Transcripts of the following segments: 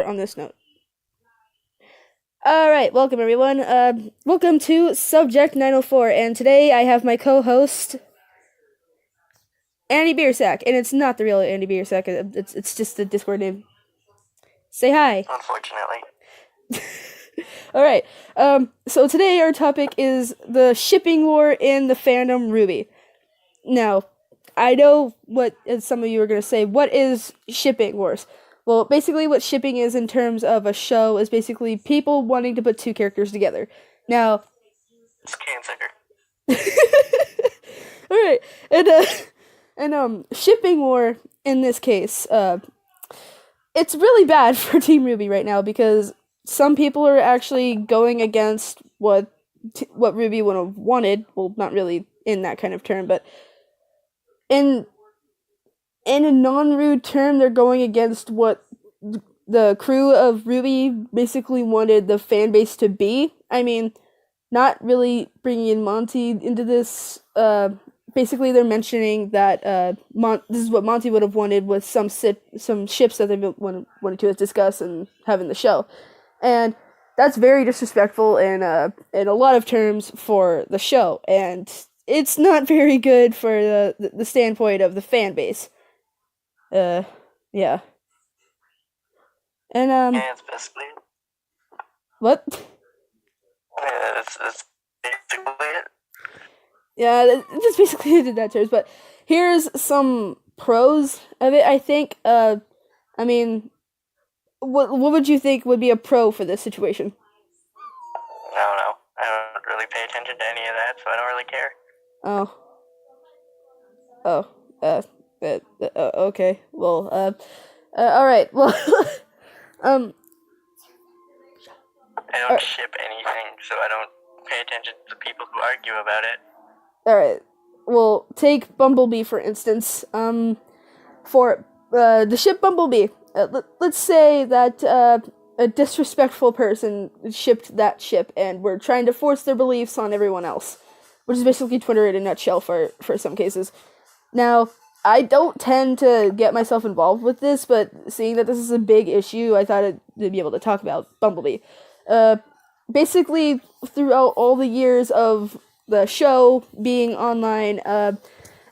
on this note. Alright, welcome everyone. Welcome to Subject 904, and today I have my co-host, Andy Beersack, and it's not the real Andy Beersack, it's just the Discord name. Say hi. Unfortunately. Alright, so today our topic is the shipping war in the fandom RWBY. Now, I know what some of you are going to say, what is shipping wars? Well, basically what shipping is in terms of a show is basically people wanting to put two characters together. Now... It's cancer. Alright, and shipping war, in this case, it's really bad for Team RWBY right now, because some people are actually going against what RWBY would have wanted. Well, not really in that kind of term, but in a non-rude term, they're going against what the crew of RWBY basically wanted the fan base to be. I mean, not really bringing in Monty into this. Basically, they're mentioning that this is what Monty would have wanted with some ships that they wanted to discuss and have in the show. And that's very disrespectful in a lot of terms for the show, and it's not very good for the standpoint of the fan base. Yeah. And Yeah, it's basically it. What? Yeah, that's basically it. Yeah, that's basically it in that terms. But here's some pros of it. I think. I mean, what would you think would be a pro for this situation? I don't know. I don't really pay attention to any of that, so I don't really care. Okay. Well, all right. Well, I don't ship anything, so I don't pay attention to people who argue about it. All right. Well, take Bumblebee for instance. For the ship Bumblebee, let's say that a disrespectful person shipped that ship, and we're trying to force their beliefs on everyone else, which is basically Twitter in a nutshell for some cases. Now, I don't tend to get myself involved with this, but seeing that this is a big issue, I thought I'd be able to talk about Bumblebee. Basically, throughout all the years of the show being online,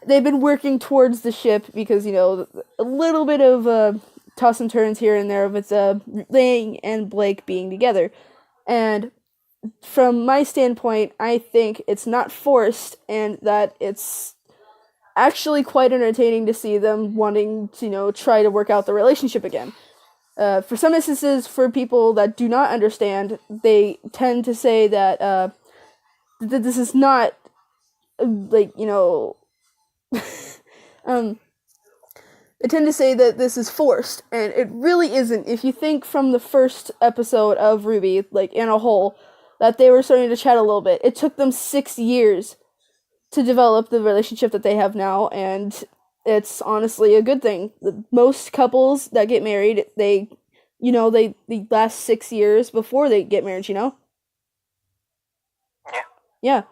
they've been working towards the ship because, a little bit of toss and turns here and there with Lang and Blake being together. And from my standpoint, I think it's not forced, and that it's actually quite entertaining to see them wanting to, try to work out the relationship again. For some instances, for people that do not understand, they tend to say that that this is not they tend to say that this is forced, and it really isn't. If you think from the first episode of RWBY, in a whole, that they were starting to chat a little bit, it took them 6 years to develop the relationship that they have now, and it's honestly a good thing. Most couples that get married, they last 6 years before they get married, Yeah. Yeah.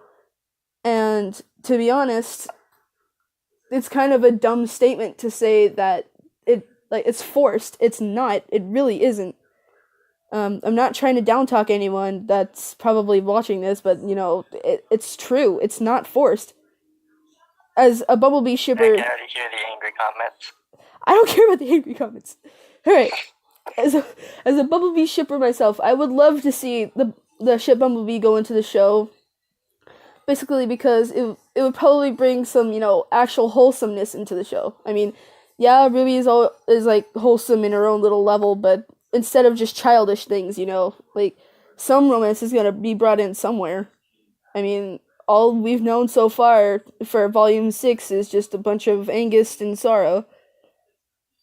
And to be honest, it's kind of a dumb statement to say that it's forced. It's not. It really isn't. I'm not trying to downtalk anyone that's probably watching this, but, it's true. It's not forced. As a Bumblebee shipper... I can already hear the angry comments. I don't care about the angry comments. Alright. As a Bumblebee shipper myself, I would love to see the ship Bumblebee go into the show. Basically because it would probably bring some, actual wholesomeness into the show. I mean, yeah, RWBY is wholesome in her own little level, but instead of just childish things, some romance is gonna be brought in somewhere. I mean, all we've known so far for Volume 6 is just a bunch of angst and sorrow.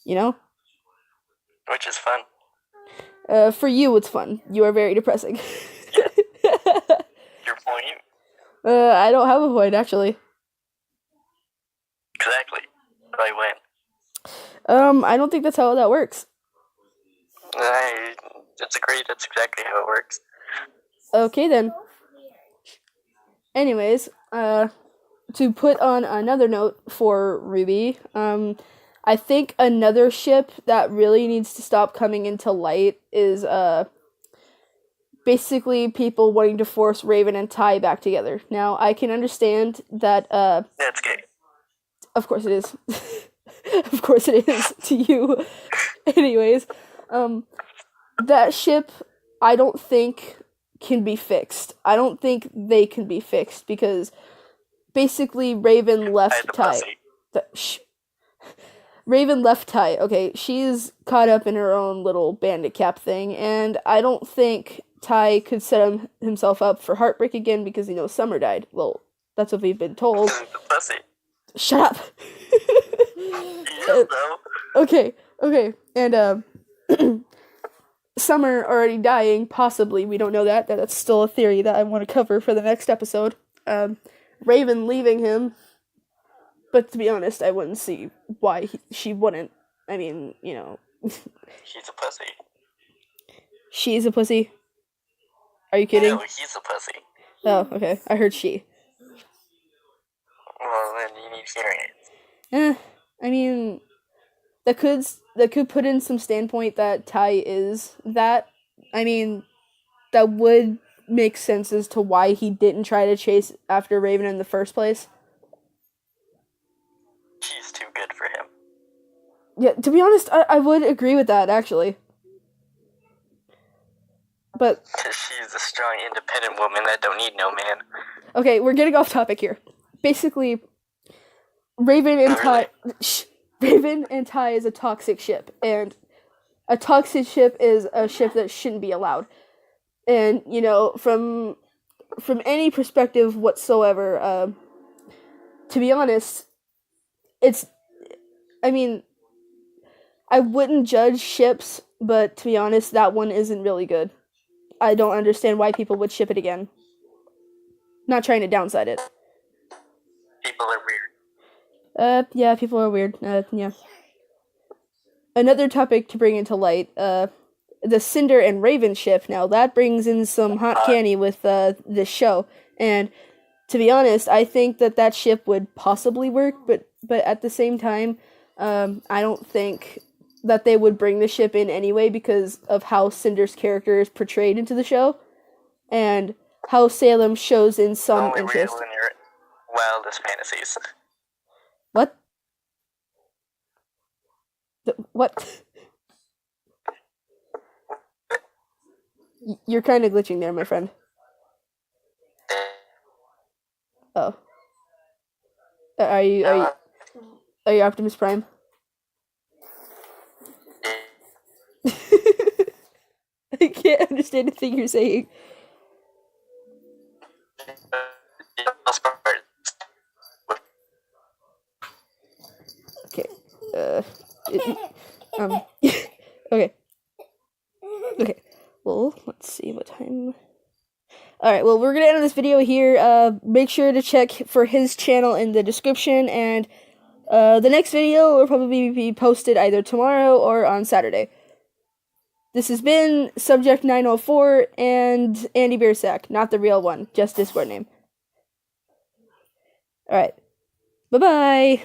Which is fun. For you, it's fun. You are very depressing. Yeah. Your point? I don't have a point, actually. Exactly. But I win. I don't think that's how that works. It's agreed, that's exactly how it works. Okay, then. Anyways, to put on another note for RWBY, I think another ship that really needs to stop coming into light is basically people wanting to force Raven and Ty back together. Now, I can understand that That's gay. of course it is. Of course it is to you. Anyways, that ship I don't think can be fixed. I don't think they can be fixed because basically Raven left Ty. Raven left Ty. Okay, she's caught up in her own little bandit cap thing, and I don't think Ty could set himself up for heartbreak again because Summer died. Well, that's what we've been told. Pussy. Shut up. Okay, and Summer already dying, possibly. We don't know that. That's still a theory that I want to cover for the next episode. Raven leaving him, but to be honest, I wouldn't see why she wouldn't. I mean, He's a pussy. She's a pussy? Are you kidding? No, he's a pussy. Oh, okay. I heard she. Well, then you need hearing it. I mean, that could put in some standpoint that Ty is that. I mean, that would make sense as to why he didn't try to chase after Raven in the first place. She's too good for him. Yeah, to be honest, I would agree with that, actually. But... Because she's a strong, independent woman that don't need no man. Okay, we're getting off topic here. Basically, Raven and Ty... Raven and Ty is a toxic ship, and a toxic ship is a ship that shouldn't be allowed. And, from any perspective whatsoever, to be honest, I wouldn't judge ships, but to be honest, that one isn't really good. I don't understand why people would ship it again. Not trying to downside it. People are weird. Yeah, people are weird. Yeah. Another topic to bring into light, the Cinder and Raven ship. Now, that brings in some hot candy with, this show. And, to be honest, I think that ship would possibly work, but at the same time, I don't think that they would bring the ship in anyway because of how Cinder's character is portrayed into the show, and how Salem shows in some only interest. Real in your wildest fantasies. What? What? You're kind of glitching there, my friend. Oh. Are you Optimus Prime? I can't understand a thing you're saying. Okay. Okay. Okay. Well, let's see what time. Alright, well, we're gonna end this video here. Make sure to check for his channel in the description, and the next video will probably be posted either tomorrow or on Saturday. This has been Subject 904 and Andy Beersack, not the real one, just Discord name. Alright. Bye-bye!